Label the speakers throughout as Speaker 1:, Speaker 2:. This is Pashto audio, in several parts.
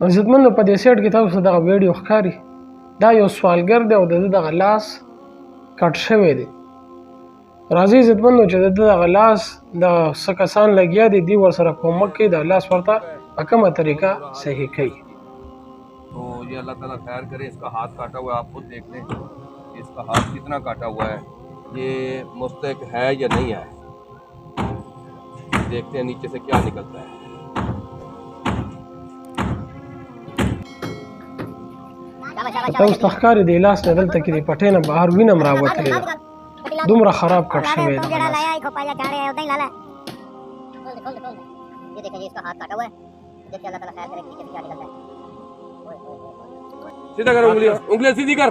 Speaker 1: عزتمندو په دې سیټ کې تاسو ته دغه ویډیو ښکاري. دا یو سوالګر دی او د ده دغه لاس کټ شوی دی. راځئ عزتمندو چې د ده دغه لاس د څه کسان لګیا دي دوی ورسره کومک کوي د لاس ورته په کومه طریقه صحیح کوي.
Speaker 2: तो ये अल्लाह ताला खैर करे। इसका हाथ काटा हुआ है, आप खुद देख लें कि इसका हाथ कितना काटा हुआ है, ये मुस्तहक है या नहीं है। देखते हैं नीचे से क्या निकलता है।
Speaker 1: تاسو ته ښکاري دی لاس نه دلته کې د پټۍ نه بهر وینه م راوتلې ده. دومره خراب کټ شوی دی.
Speaker 2: सीधा कर उंगलियां, उंगलियां सीधी कर,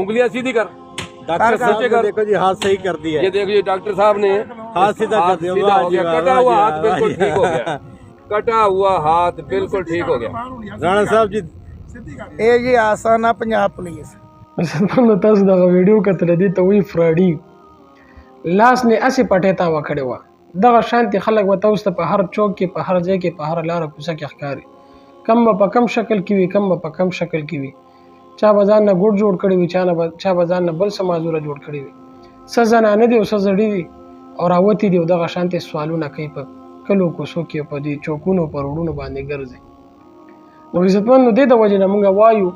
Speaker 2: उंगलियां सीधी कर। डॉक्टर साहब ने देखो जी हाथ सही कर दिया। ये देखो जी डॉक्टर साहब ने हाथ सीधा कर दिया। सीधा हो गया, कटा हुआ हाथ बिल्कुल ठीक हो गया। कटा हुआ हाथ बिल्कुल ठीक हो गया। राणा साहब जी
Speaker 3: ये आसाना पंजाब पुलिस
Speaker 1: زمونږ تاسو دغه ویډیو کتلی دي ته وایي فراډي. لاس نه اسې پټۍ تاوه کړې وه. دغه شانتې خلک به تاسو ته په هر چوک کې په هر ځای کې په هر لاره کوڅه کې ښکاري. کم به په کم شکل کې وي، کم به په کم شکل کې وي. چا به ځان نه ګوډ جوړ کړی وي، چا به ځان نه بل څه معذوره جوړ کړی وي. څه زنانه دي او څه زړي دي او راوتي دي او دغه شانتې سوالونه کوي په کلو کوڅو کې په دې چوکونو په روډونو باندې ګرځي. نو عزتمندو دې د وجې نه موږ وایو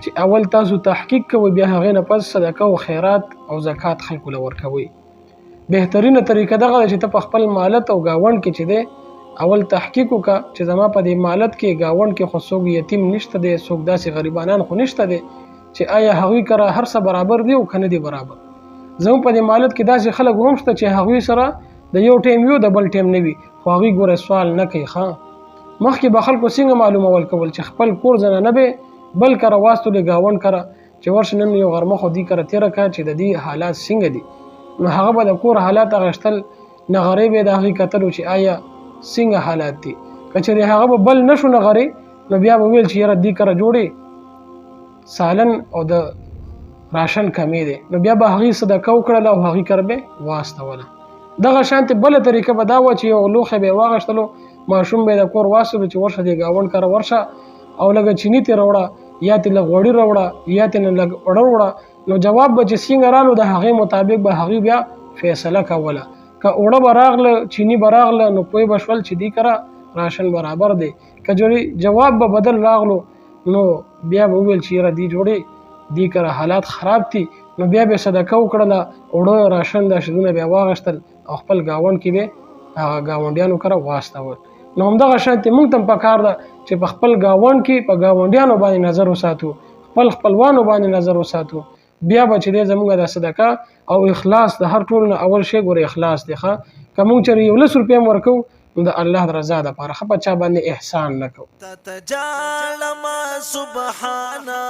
Speaker 1: چې اول تاسو تحقیق کوئ، بیا هغې نه پس صدقه او خیرات او زکات خلکو له ورکوئ. بهترینه طریقه دغه ده چې ته په خپل مالت او ګاونډ کې چې دی اول تحقیق وکړه چې زما په دې مالت کې ګاونډ کې خو څوک یتیم نشته دی، څوک داسې غریبانان خو نشته دی چې آیا هغوی کره هر څه برابر دی او که نه دی برابر. زموږ په دې مالت کې داسې خلک هم شته چې هغوی سره د یو ټیم وي د بل ټیم نه وي، خو هغوی ګوره سوال نه کوي. ښه مخکې به خلکو څنګه معلومول کول چې خپل کور زنانه به بل کره واستولې ګاونډ کره چې ورشه نن یو غرمه خو دې کره تېره کړه چې د دې حالات څنګه دي. نو هغه به د کور حالات اخیستل، نغرې به د هغې کتلو چې آیا څنګه حالات دي. که چېرې هغه به بل نه شو نغرې نو بیا به ویل چې یاره دې کره جوړې سالن او د راشن کمې دی، نو بیا به هغې صدقه وکړله او هغې کره به واستوله. دغه شانتې بله طریقه به دا وه چې یو لوښی به یې واغېستلو، ماشوم به یې د کور واستلو چې ورشه دې ګاونډ کره ورشه او لږه چیني ترې راوړه یا ترې لږ غوړي راوړه یا ترې نه لږ اوړه وړه. نو جواب به چې څنګه رالو د هغې مطابق به هغې بیا فیصله کوله. که اوړه به راغله، چیني به راغله، نو پوه به شول چې دې کره راشن برابر دی. که جواب به بدل راغلو نو بیا به وویل چې یاره دې جوړې دې کره حالات خراب دي، نو بیا به صدقه وکړله، اوړه راشن دا شیدونه بیا واغېستل او خپل ګاونډ کې به هغه ګاونډیانو کره واستول. نو همدغه شانتې موږ ته هم پکار ده چې په خپل ګاونډ کې په ګاونډیانو باندې نظر وساتو، خپل خپلوانو باندې نظر وساتو. بیا به چې دی زموږ د صدقه او اخلاص د هر ټول نه اول شی ګوره اخلاص دی. ښه که موږ چېرې 11 روپۍ هم ورکوو نو د الله د رضا دپاره، ښه په چا باندې احسان نه کوو.
Speaker 4: سبحانه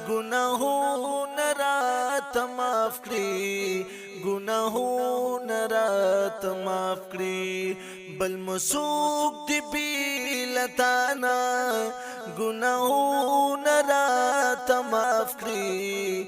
Speaker 4: گناهونه راته معاف کړي، گناهونه راته معاف کړي، بل مسوک دی بیلتانا گناهونه راته معاف کړي.